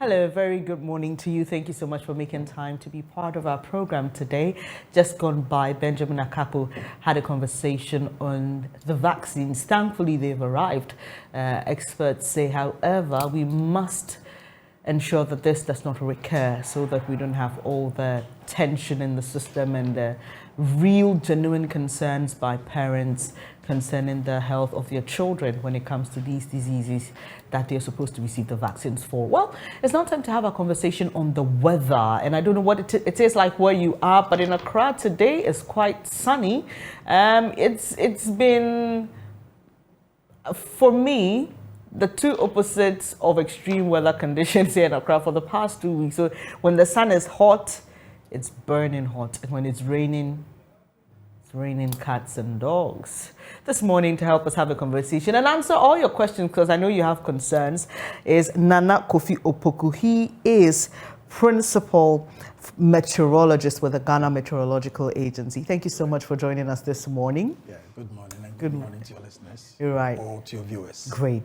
Hello, very good morning to you. Thank you so much for making time to be part of our program today. Just gone by, Benjamin Akapo had a conversation on the vaccines. Thankfully, they've arrived. Experts say, however, we must ensure that this does not recur so that we don't have all the tension in the system and the real, genuine concerns by parents concerning the health of their children when it comes to these diseases that they're supposed to receive the vaccines for. Well, it's now time to have a conversation on the weather. And I don't know what it is like where you are, but in Accra today is quite sunny. It's been, for me, the two opposites of extreme weather conditions here in Accra for the past 2 weeks. So when the sun is hot, it's burning hot. And when it's raining cats and dogs. This morning, to help us have a conversation and answer all your questions, because I know you have concerns, is Nana Kofi Opoku. He is Principal Meteorologist with the Ghana Meteorological Agency. Thank you so much for joining us this morning. Yeah, good morning, and good morning to your listeners. You're right. Or to your viewers. Great.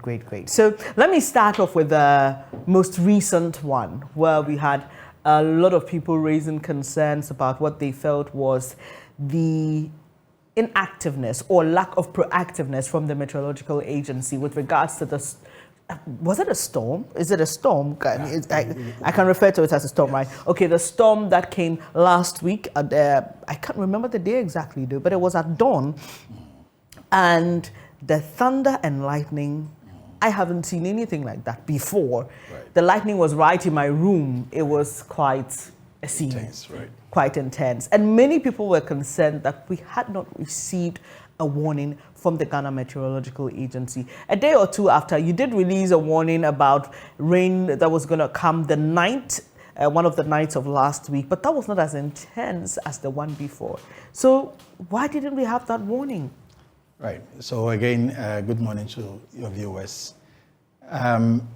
So let me start off with the most recent one, where we had a lot of people raising concerns about what they felt was the inactiveness or lack of proactiveness from the meteorological agency with regards to the, was it a storm? Is it a storm? I can refer to it as a storm, yes. Right? Okay, the storm that came last week, I can't remember the day exactly though, but it was at dawn. And the thunder and lightning, I haven't seen anything like that before. Right. The lightning was right in my room. It was quite a scene. Intense, right. Quite intense. And many people were concerned that we had not received a warning from the Ghana Meteorological Agency. A day or two after, you did release a warning about rain that was going to come the night, one of the nights of last week, but that was not as intense as the one before. So why didn't we have that warning? Right. So again, good morning to your viewers.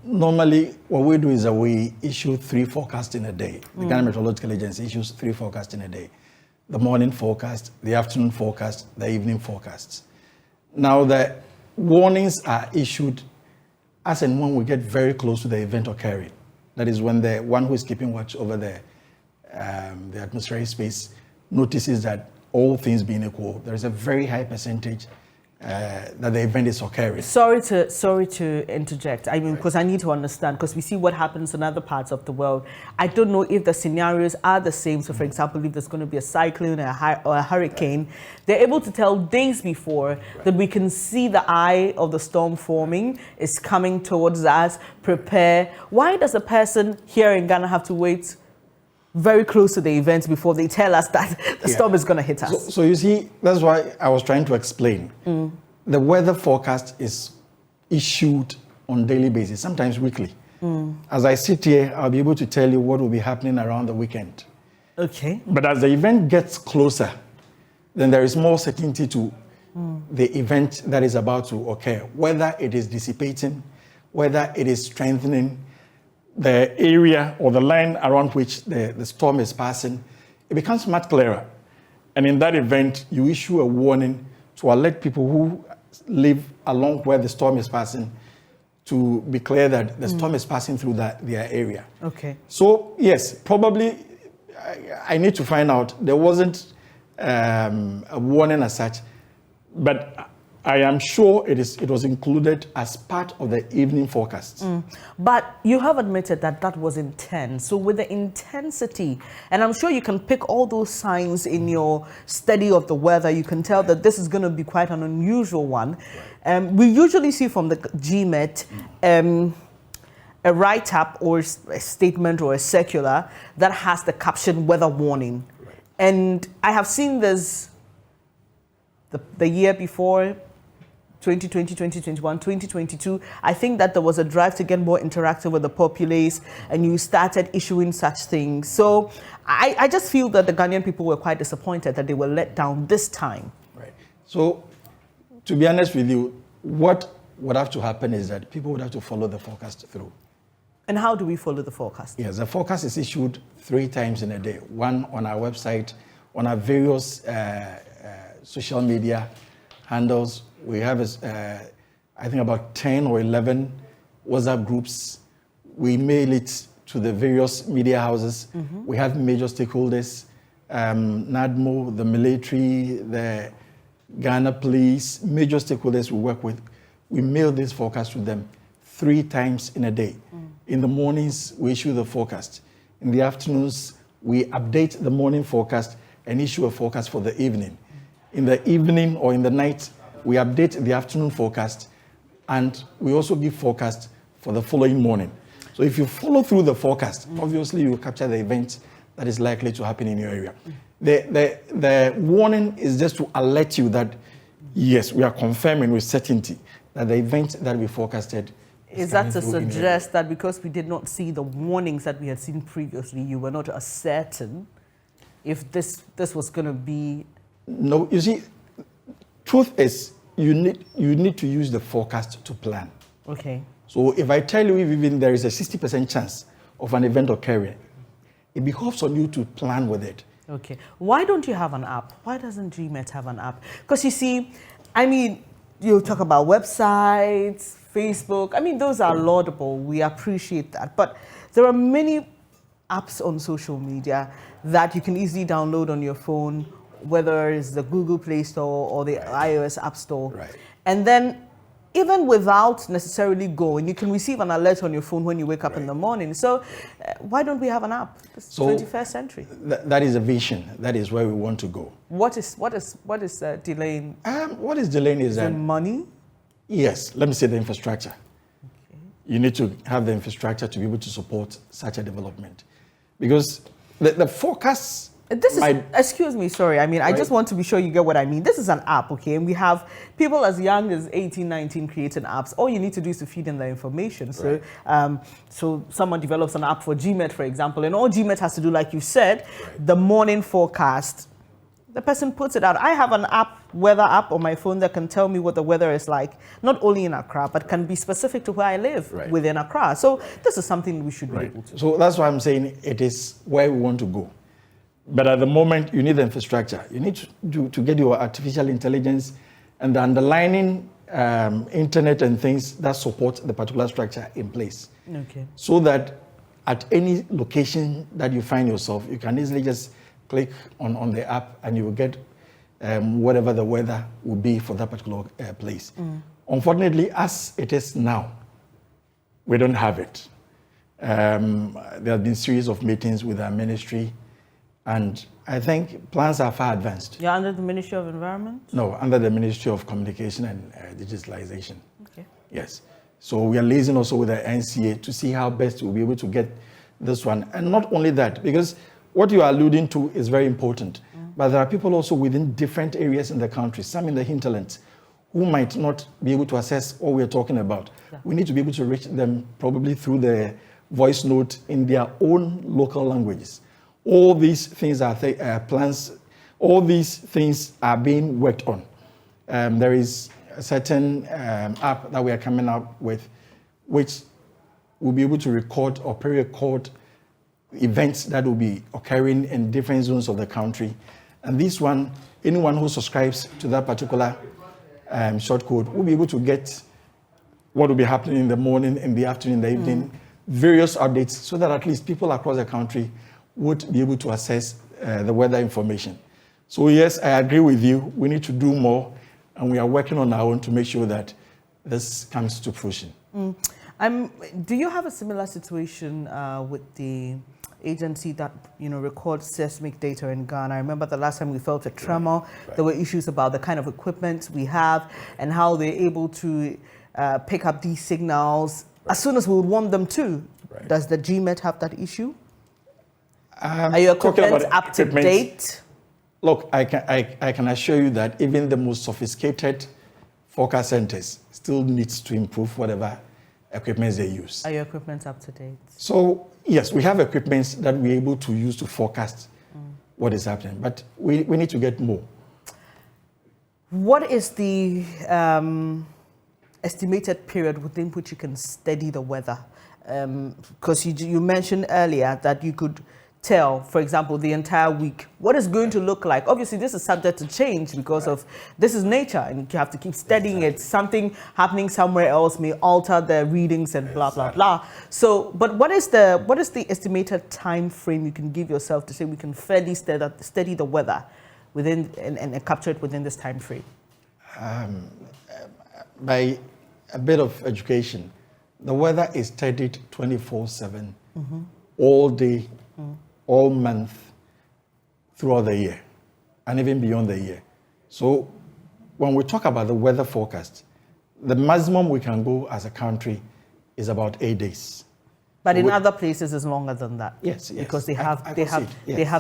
Normally, what we do is that we issue 3 forecasts in a day. The Ghana Meteorological Agency issues 3 forecasts in a day. The morning forecast, the afternoon forecast, the evening forecasts. Now, the warnings are issued as and when we get very close to the event occurring. That is when the one who is keeping watch over the atmospheric space notices that all things being equal, there is a very high percentage that the event is occurring. Sorry to interject. I mean, because I need to understand, because we see what happens in other parts of the world. I don't know if the scenarios are the same. So, for example, if there's going to be a cyclone or a hurricane, they're able to tell days before that we can see the eye of the storm forming is coming towards us. Prepare. Why does a person here in Ghana have to wait very close to the event before they tell us that the storm is going to hit us? So you see, that's why I was trying to explain. The weather forecast is issued on daily basis, sometimes weekly. As I sit here, I'll be able to tell you what will be happening around the weekend. Okay. But as the event gets closer, then there is more certainty to the event that is about to occur, whether it is dissipating, whether it is strengthening, the area or the line around which the storm is passing, it becomes much clearer. And in that event, you issue a warning to alert people who live along where the storm is passing to be clear that the storm is passing through their area. Okay. So, yes, probably I need to find out. There wasn't a warning as such, but I am sure it was included as part of the evening forecast. But you have admitted that that was intense. So with the intensity, and I'm sure you can pick all those signs in your study of the weather, you can tell that this is going to be quite an unusual one. We usually see from the GMET a write-up or a statement or a circular that has the caption weather warning. Right. And I have seen this the year before, 2020, 2021, 2022, I think that there was a drive to get more interactive with the populace, and you started issuing such things. So I just feel that the Ghanaian people were quite disappointed that they were let down this time. Right. So to be honest with you, what would have to happen is that people would have to follow the forecast through. And how do we follow the forecast? Yes, the forecast is issued 3 times in a day. One on our website, on our various social media handles. We have, I think, about 10 or 11 WhatsApp groups. We mail it to the various media houses. We have major stakeholders, NADMO, the military, the Ghana police, major stakeholders we work with. We mail this forecast to them 3 times in a day. In the mornings, we issue the forecast. In the afternoons, we update the morning forecast and issue a forecast for the evening. In the evening or in the night, we update the afternoon forecast, and we also give forecast for the following morning. So if you follow through the forecast, obviously you will capture the event that is likely to happen in your area. The warning is just to alert you that, yes, we are confirming with certainty that the event that we forecasted is that to suggest that because we did not see the warnings that we had seen previously, you were not as certain if this was going to be? No, you see, truth is you need to use the forecast to plan. Okay. So if I tell you even there is a 60% chance of an event occurring, it behoves on you to plan with it. Okay. Why don't you have an app? Why doesn't GMET have an app? Because you see, I mean, you talk about websites, Facebook. I mean, those are laudable. We appreciate that. But there are many apps on social media that you can easily download on your phone, whether it's the Google Play Store or the iOS App Store. Right. And then even without necessarily going, you can receive an alert on your phone when you wake up in the morning. So why don't we have an app? It's 21st century. That is a vision. That is where we want to go. What is delaying? What is delaying is that money? Yes, let me say the infrastructure. Okay. You need to have the infrastructure to be able to support such a development. Because the forecasts... excuse me, sorry. I mean, I just want to be sure you get what I mean. This is an app, okay? And we have people as young as 18, 19 creating apps. All you need to do is to feed in the information. So, so someone develops an app for GMET, for example, and all GMET has to do, like you said, the morning forecast. The person puts it out. I have an weather app on my phone that can tell me what the weather is like, not only in Accra, but can be specific to where I live within Accra. So this is something we should be able to do. So that's why I'm saying it is where we want to go. But at the moment, you need the infrastructure. You need to get your artificial intelligence and the underlying internet and things that support the particular structure in place. Okay. So that at any location that you find yourself, you can easily just click on the app and you will get whatever the weather will be for that particular place. Unfortunately, as it is now, we don't have it. There have been a series of meetings with our ministry, and I think plans are far advanced. You're under the Ministry of Environment? No, under the Ministry of Communication and Digitalization. Okay. Yes. So we are liaising also with the NCA to see how best we'll be able to get this one. And not only that, because what you are alluding to is very important, but there are people also within different areas in the country, some in the hinterlands, who might not be able to access what we're talking about. Yeah. We need to be able to reach them probably through the voice note in their own local languages. All these things are plans, all these things are being worked on. There is a certain app that we are coming up with, which will be able to record or pre-record events that will be occurring in different zones of the country. And this one, anyone who subscribes to that particular short code will be able to get what will be happening in the morning, in the afternoon, in the evening, various updates, so that at least people across the country would be able to access the weather information. So yes, I agree with you. We need to do more, and we are working on our own to make sure that this comes to fruition. Do you have a similar situation with the agency that records seismic data in Ghana? I remember the last time we felt a tremor, there were issues about the kind of equipment we have and how they're able to pick up these signals as soon as we would want them to. Does the GMET have that issue? Are your equipment up to date? Look, I can assure you that even the most sophisticated forecast centers still needs to improve whatever equipment they use. Are your equipment up to date? So yes, we have equipment that we're able to use to forecast what is happening, but we need to get more. What is the estimated period within which you can study the weather? Because you mentioned earlier that you could tell, for example, the entire week, what it's going to look like? Obviously, this is subject to change because of this is nature, and you have to keep studying it. Something happening somewhere else may alter the readings and blah blah blah. So, but what is the estimated time frame you can give yourself to say we can fairly study the weather within and capture it within this time frame? By a bit of education, the weather is studied 24/7, all day, all month, throughout the year, and even beyond the year. So when we talk about the weather forecast, the maximum we can go as a country is about 8 days. But in other places, it's longer than that. Yes, yes. Because they have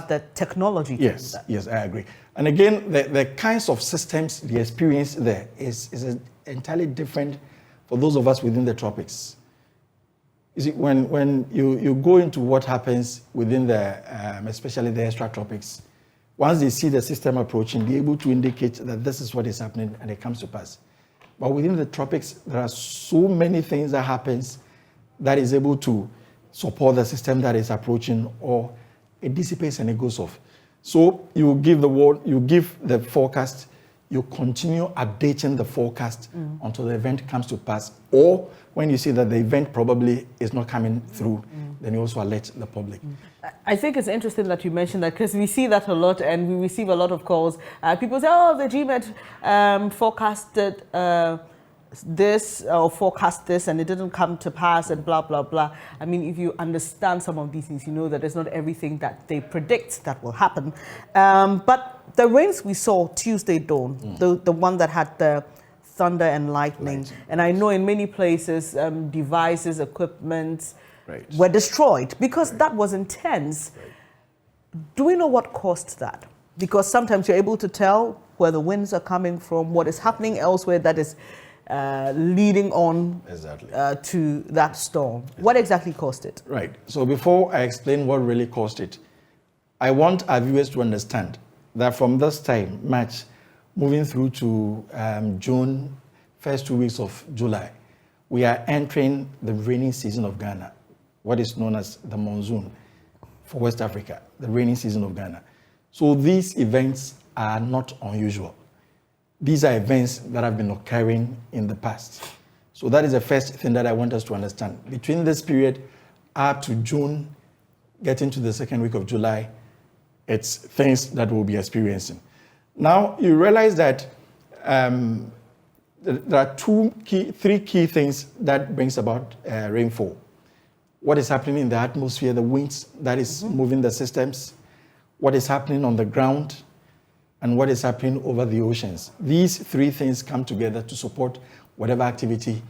the technology to do that. Yes, I agree. And again, the kinds of systems, the experience there is entirely different for those of us within the tropics. You see, when you go into what happens within the, especially the extratropics, once they see the system approaching, they're able to indicate that this is what is happening and it comes to pass. But within the tropics, there are so many things that happens that is able to support the system that is approaching, or it dissipates and it goes off. So you give the forecast, you continue updating the forecast until the event comes to pass, or when you see that the event probably is not coming through, then you also alert the public. I think it's interesting that you mentioned that, because we see that a lot and we receive a lot of calls. People say, oh, the GMET forecasted this or forecast this and it didn't come to pass and blah, blah, blah. I mean, if you understand some of these things, you know that it's not everything that they predict that will happen. But the rains we saw Tuesday dawn, the one that had the thunder and lightning, and I know in many places devices, equipment were destroyed because that was intense. Do we know what caused that? Because sometimes you're able to tell where the winds are coming from, what is happening elsewhere that is leading on to that storm. What exactly caused it? Right. So before I explain what really caused it, I want our viewers to understand that from this time, March, moving through to June, first 2 weeks of July, we are entering the rainy season of Ghana, what is known as the monsoon for West Africa, the rainy season of Ghana. So these events are not unusual. These are events that have been occurring in the past. So that is the first thing that I want us to understand. Between this period up to June, getting to the second week of July, it's things that we'll be experiencing. Now, you realize that there are three key things that brings about rainfall. What is happening in the atmosphere, the winds that is moving the systems, what is happening on the ground, and what is happening over the oceans. These three things come together to support whatever activity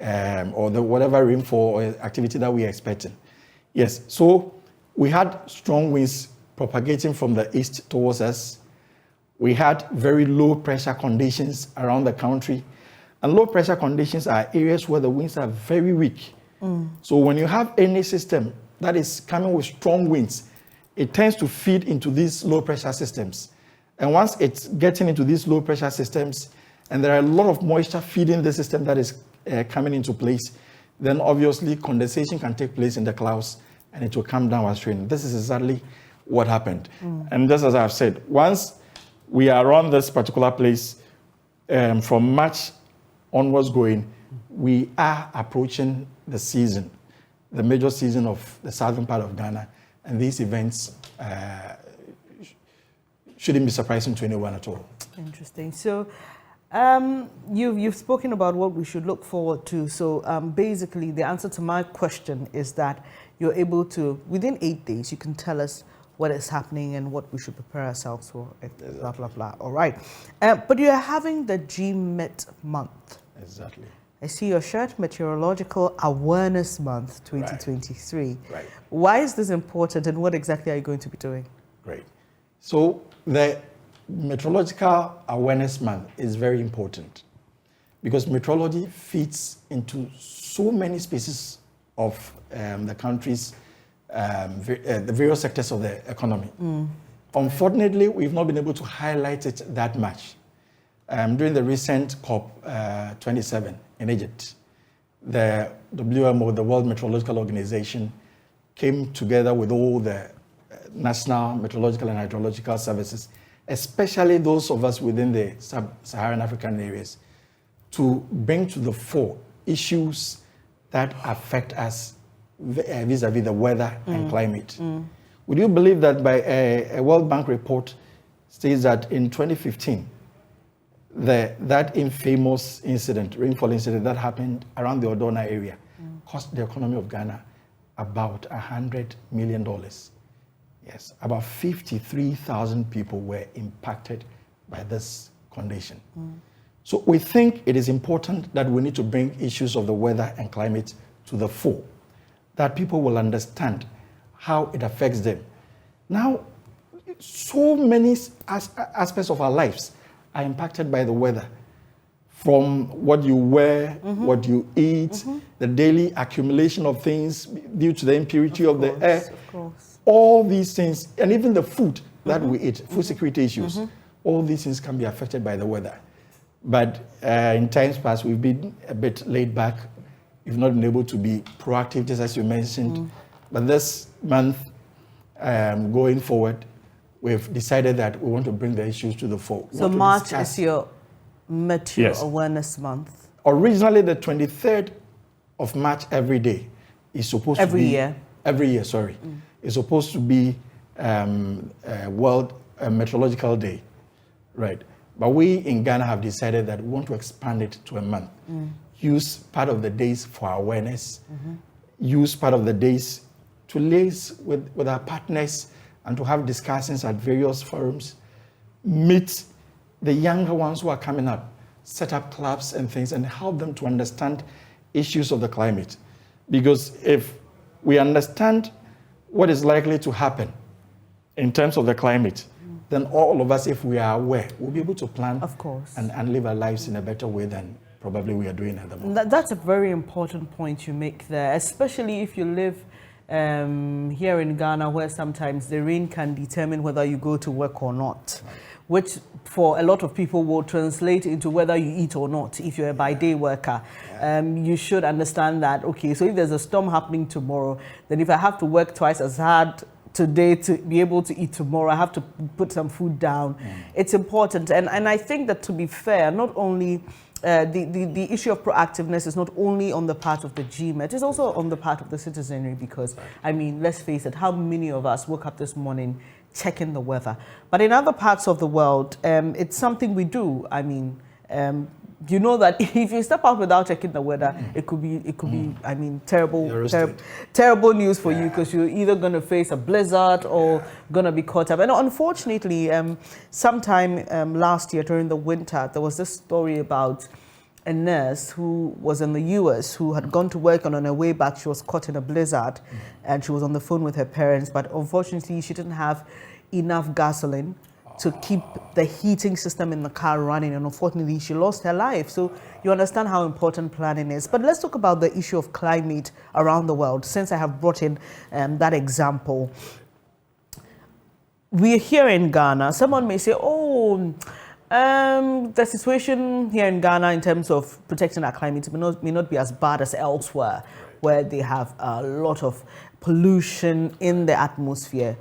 or whatever rainfall or activity that we are expecting. Yes, so we had strong winds propagating from the east towards us. We had very low pressure conditions around the country. And low pressure conditions are areas where the winds are very weak. So when you have any system that is coming with strong winds, it tends to feed into these low pressure systems. And once it's getting into these low pressure systems, and there are a lot of moisture feeding the system that is coming into place, then obviously condensation can take place in the clouds and it will come down as rain. This is exactly what happened. And just as I've said, once we are around this particular place, from March onwards going, we are approaching the season, the major season of the southern part of Ghana, and these events shouldn't be surprising to anyone at all. Interesting. So you've spoken about what we should look forward to. So basically the answer to my question is that you're able to, within 8 days, you can tell us what is happening and what we should prepare ourselves for, blah, blah, blah. All right. But you're having the GMET Month. Exactly. I see your shirt, Meteorological Awareness Month 2023. Right. Why is this important and what exactly are you going to be doing? Great. So the Meteorological Awareness Month is very important because meteorology fits into so many spaces of the country's, the various sectors of the economy. Unfortunately, we've not been able to highlight it that much. During the recent COP27 in Egypt, the WMO, the World Meteorological Organization, came together with all the national meteorological and hydrological services, especially those of us within the sub-Saharan African areas, to bring to the fore issues that affect us vis-a-vis the weather and climate. Would you believe that by a World Bank report states that in 2015, that infamous incident, rainfall incident that happened around the Odona area, cost the economy of Ghana about $100 million. Yes, about 53,000 people were impacted by this condition. So we think it is important that we need to bring issues of the weather and climate to the fore, that people will understand how it affects them. Now, so many aspects of our lives are impacted by the weather, from what you wear, what you eat, the daily accumulation of things due to the impurity of the air, all these things, and even the food that we eat, food security issues, all these things can be affected by the weather. But in times past, we've been a bit laid back. We've not been able to be proactive, just as you mentioned. But this month, going forward, we've decided that we want to bring the issues to the fore. So March is your Meteo Awareness Month. Originally, the 23rd of March every day is supposed to be... Every year, sorry. Is supposed to be World Meteorological Day, right? But we in Ghana have decided that we want to expand it to a month. Use part of the days for awareness. Use part of the days to liaise with our partners and to have discussions at various forums. Meet the younger ones who are coming up, set up clubs and things, and help them to understand issues of the climate. Because if we understand what is likely to happen in terms of the climate, then all of us, if we are aware, we'll be able to plan and live our lives in a better way than probably we are doing at the moment. That's a very important point you make there, especially if you live here in Ghana, where sometimes the rain can determine whether you go to work or not, which for a lot of people will translate into whether you eat or not. If you're a by-day worker, you should understand that, okay, so if there's a storm happening tomorrow, then if I have to work twice as hard today to be able to eat tomorrow, I have to put some food down. It's important. And I think that, to be fair, not only the issue of proactiveness is not only on the part of the GMET, it's also on the part of the citizenry, because, I mean, let's face it, how many of us woke up this morning checking the weather? But in other parts of the world, it's something we do. I mean, you know that if you step out without checking the weather, it could be, I mean, terrible news for you, because you're either going to face a blizzard or going to be caught up. And unfortunately, sometime last year during the winter, there was this story about a nurse who was in the US who had gone to work, and on her way back, she was caught in a blizzard, and she was on the phone with her parents. But unfortunately, she didn't have enough gasoline to keep the heating system in the car running, and unfortunately she lost her life. So you understand how important planning is. But let's talk about the issue of climate around the world, since I have brought in that example. We're here in Ghana. Someone may say, oh, the situation here in Ghana in terms of protecting our climate may not be as bad as elsewhere, where they have a lot of pollution in the atmosphere.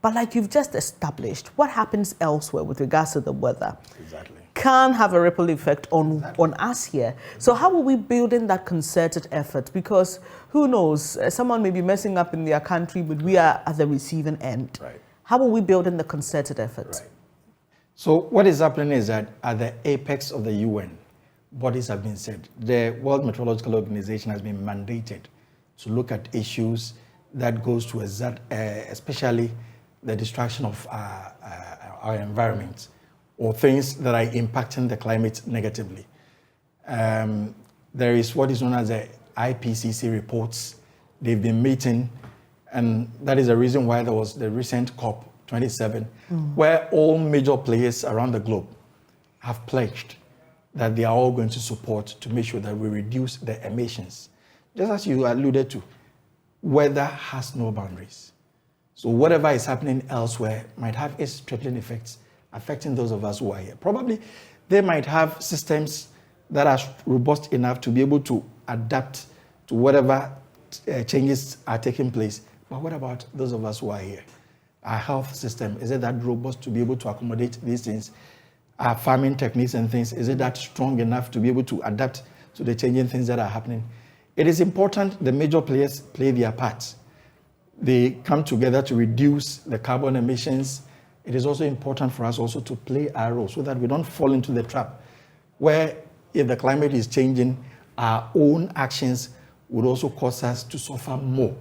But like you've just established, what happens elsewhere with regards to the weather can have a ripple effect on us here. So how are we building that concerted effort? Because who knows, someone may be messing up in their country, but we are at the receiving end. How are we building the concerted effort? So what is happening is that at the apex of the UN, bodies have been set. The World Meteorological Organization has been mandated to look at issues that goes to especially the destruction of our environment, or things that are impacting the climate negatively. There is what is known as the IPCC reports. They've been meeting, and that is the reason why there was the recent COP27, where all major players around the globe have pledged that they are all going to support to make sure that we reduce the emissions. Just as you alluded to, weather has no boundaries. So whatever is happening elsewhere might have its trickling effects affecting those of us who are here. Probably they might have systems that are robust enough to be able to adapt to whatever changes are taking place. But what about those of us who are here? our health system, is it that robust to be able to accommodate these things? Our farming techniques and things, is it that strong enough to be able to adapt to the changing things that are happening? It is important the major players play their part. They come together to reduce the carbon emissions. It is also important for us also to play our role so that we don't fall into the trap where if the climate is changing, our own actions would also cause us to suffer more.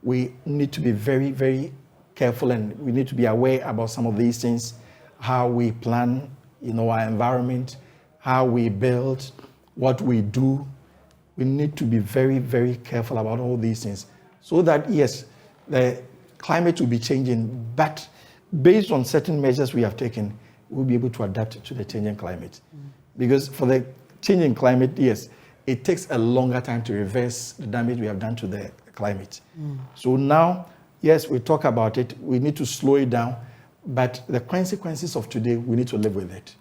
We need to be very, very careful, and we need to be aware about some of these things, how we plan, our environment, how we build, what we do. We need to be very, very careful about all these things so that, yes, the climate will be changing, but based on certain measures we have taken, we'll be able to adapt to the changing climate. Because for the changing climate, yes, it takes a longer time to reverse the damage we have done to the climate. So now, yes, we talk about it, we need to slow it down, but the consequences of today, we need to live with it.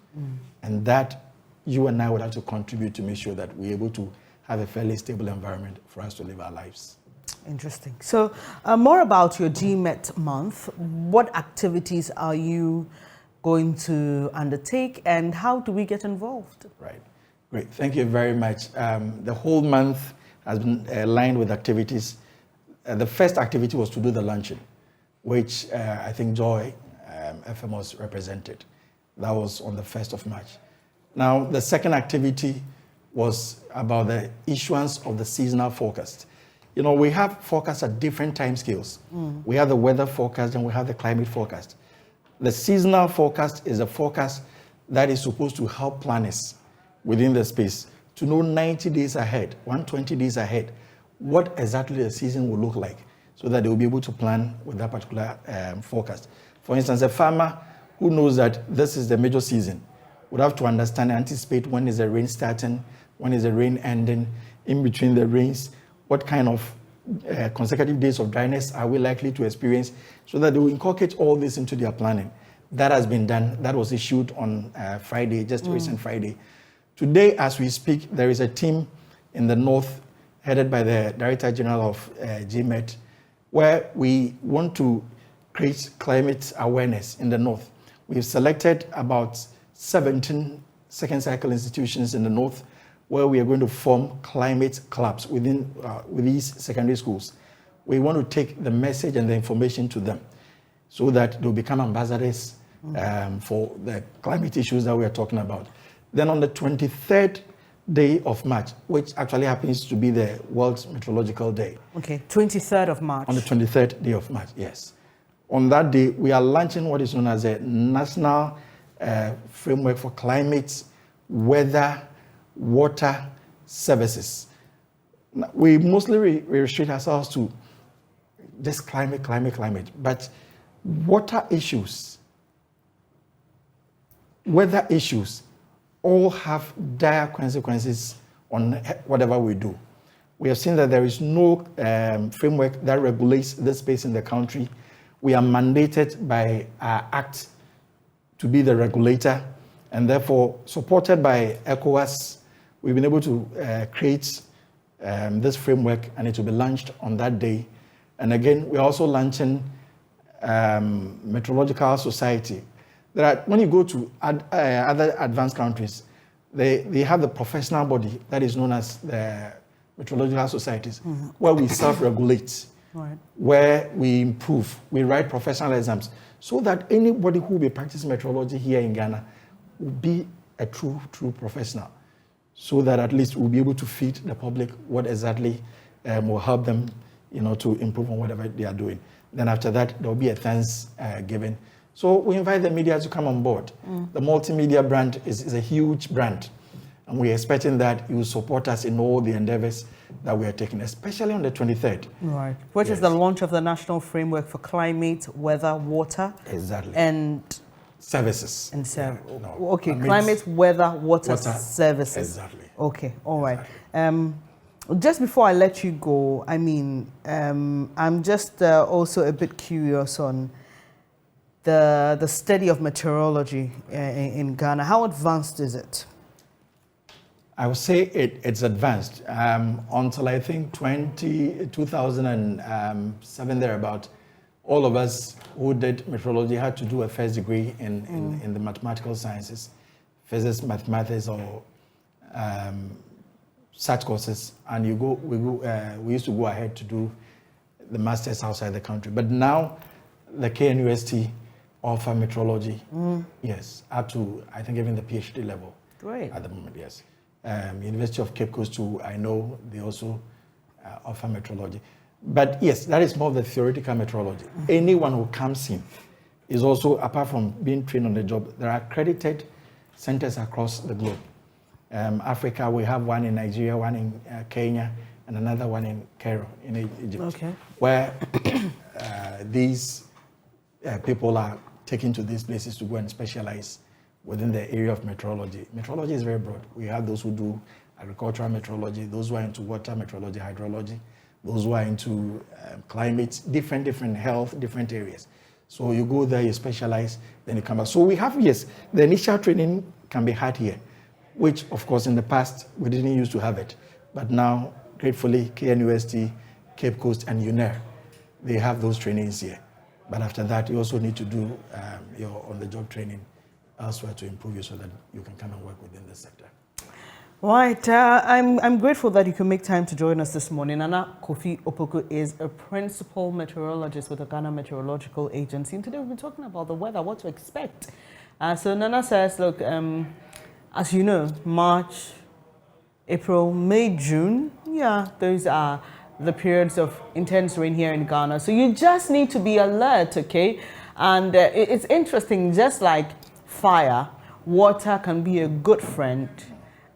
And that you and I would have to contribute to make sure that we're able to have a fairly stable environment for us to live our lives. Interesting. So more about your GMET month. What activities are you going to undertake and how do we get involved? Right. Great. Thank you very much. The whole month has been lined with activities. The first activity was to do the luncheon, which I think Joy FM was represented. That was on the 1st of March. Now, the second activity was about the issuance of the seasonal forecast. We have forecasts at different time scales. We have the weather forecast and we have the climate forecast. The seasonal forecast is a forecast that is supposed to help planners within the space to know 90 days ahead, 120 days ahead, what exactly the season will look like so that they will be able to plan with that particular forecast. For instance, a farmer who knows that this is the major season would have to understand and anticipate when is the rain starting, when is the rain ending, in between the rains, what kind of consecutive days of dryness are we likely to experience, so that they will inculcate all this into their planning. That has been done. That was issued on Friday, just recent Friday. Today, as we speak, there is a team in the north headed by the Director General of GMET, where we want to create climate awareness in the north. We've selected about 17 second cycle institutions in the north where we are going to form climate clubs with these secondary schools. We want to take the message and the information to them so that they'll become ambassadors for the climate issues that we are talking about. Then on the 23rd day of March, which actually happens to be the World Meteorological Day. Okay, 23rd of March. On the 23rd day of March, yes. On that day, we are launching what is known as a National Framework for Climate, Weather, Water Services. We mostly restrict ourselves to just climate, but water issues, weather issues, all have dire consequences on whatever we do. We have seen that there is no framework that regulates this space in the country. We are mandated by our act to be the regulator, and therefore, supported by ECOWAS, we've been able to create this framework, and it will be launched on that day. And again, we're also launching Metrological Society. When you go to other advanced countries, they have the professional body that is known as the Metrological Societies, where we self-regulate, where we improve, we write professional exams, so that anybody who will be practicing meteorology here in Ghana will be a true professional, so that at least we'll be able to feed the public what exactly will help them, to improve on whatever they are doing. Then after that, there will be a thanks given. So we invite the media to come on board. The multimedia brand is a huge brand, and we're expecting that you will support us in all the endeavors that we are taking, especially on the 23rd. Right. Which is the launch of the National Framework for Climate, Weather, Water. Exactly. And services. And okay, climate, weather, water services. Exactly. Okay, all right. Just before I let you go, I'm just also a bit curious on the study of meteorology in Ghana. How advanced is it? I would say it's advanced. Until I think 2007 thereabout, all of us who did metrology had to do a first degree in the mathematical sciences, physics, mathematics, or such courses, and we used to go ahead to do the masters outside the country. But now the KNUST offer metrology, yes, up to, I think, even the PhD level. Great. At the moment, yes. University of Cape Coast too, I know they also offer metrology. But yes, that is more of the theoretical metrology. Anyone who comes in is also, apart from being trained on the job, there are accredited centers across the globe. Africa, we have one in Nigeria, one in Kenya, and another one in Cairo, in Egypt, okay, where these people are taken to these places to go and specialize within the area of metrology. Metrology is very broad. We have those who do agricultural metrology, those who are into water metrology, hydrology, those who are into climate, different health, different areas. So you go there, you specialize, then you come back. So we have, yes, the initial training can be had here, which of course in the past we didn't used to have it. But now, gratefully, KNUST, Cape Coast, and UNER, they have those trainings here. But after that, you also need to do your on-the-job training elsewhere to improve you so that you can come and work within the sector. Right. I'm grateful that you could make time to join us this morning. Nana Kofi Opoku is a principal meteorologist with the Ghana Meteorological Agency. And today we've been talking about the weather, what to expect. So Nana says, look, as you know, March, April, May, June, yeah, those are the periods of intense rain here in Ghana. So you just need to be alert, okay? And it's interesting, just like fire, water can be a good friend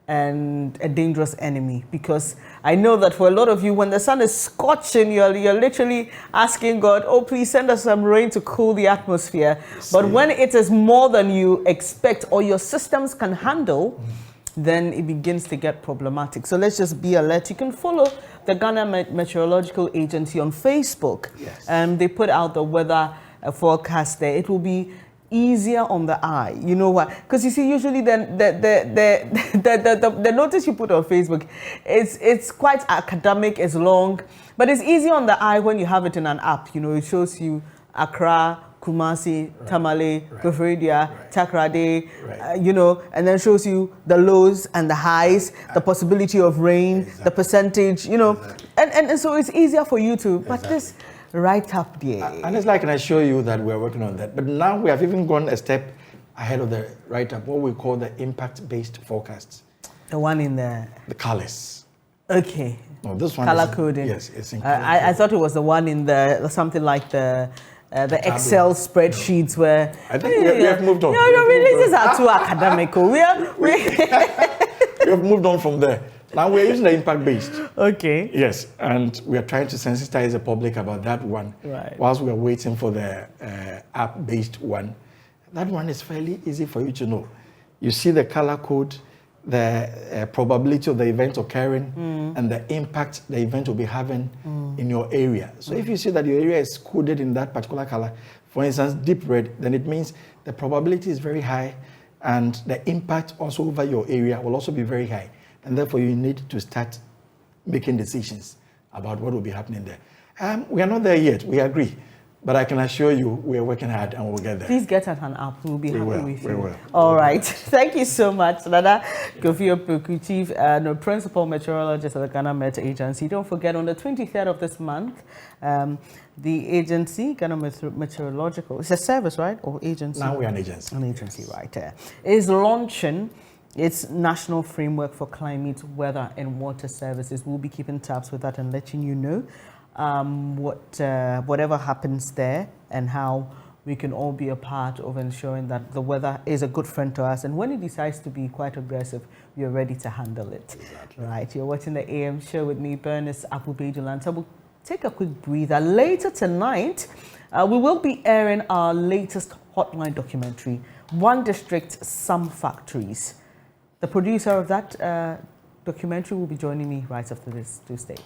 and a dangerous enemy, because I know that for a lot of you, when the sun is scorching, you're literally asking God, oh, please send us some rain to cool the atmosphere. But when it is more than you expect or your systems can handle, then it begins to get problematic. So let's just be alert. You can follow the Ghana Meteorological Agency on Facebook. Yes. They put out the weather forecast there. It will be easier on the eye. You know why? Because you see, usually the notice you put on Facebook, it's quite academic, it's long, but it's easy on the eye when you have it in an app. You know, it shows you Accra, Kumasi, right, Tamale, Koforidua, right, Takrade, right, you know, and then shows you the lows and the highs, the possibility of rain, exactly, the percentage, you know, exactly, and so it's easier for you to, but exactly, this right up there. And it's like, can I show you that we're working on that? But now we have even gone a step ahead of the write-up, what we call the impact-based forecasts. The one in the colors. Okay. No, this one color is, coding. Yes, it's in color I thought it was the one in the something like the Excel spreadsheets where I think we have moved on. No, really, these are too academical. We have moved on from there. Now we're using the impact-based. Okay. Yes, and we are trying to sensitize the public about that one. Right. Whilst we are waiting for the app-based one. That one is fairly easy for you to know. You see the color code, the probability of the event occurring, and the impact the event will be having in your area. So if you see that your area is coded in that particular color, for instance, deep red, then it means the probability is very high, and the impact also over your area will also be very high. And therefore, you need to start making decisions about what will be happening there. We are not there yet, we agree. But I can assure you, we are working hard and we'll get there. Please get an app. We'll be happy with you. We will. All right. Thank you so much, Nana Kofi Opoku, Chief and Principal Meteorologist at the Ghana Met Agency. Don't forget, on the 23rd of this month, the agency, Ghana Meteorological, it's a service, right? Or agency? Now we are an agency. An agency, yes, right. Is launching its national framework for climate, weather, and water services. We'll be keeping tabs with that and letting you know whatever happens there and how we can all be a part of ensuring that the weather is a good friend to us. And when it decides to be quite aggressive, we are ready to handle it. Exactly. Right. You're watching the AM show with me, Bernice Apubejulan. So we'll take a quick breather. Later tonight, we will be airing our latest hotline documentary, One District, Some Factories. The producer of that documentary will be joining me right after this Tuesday.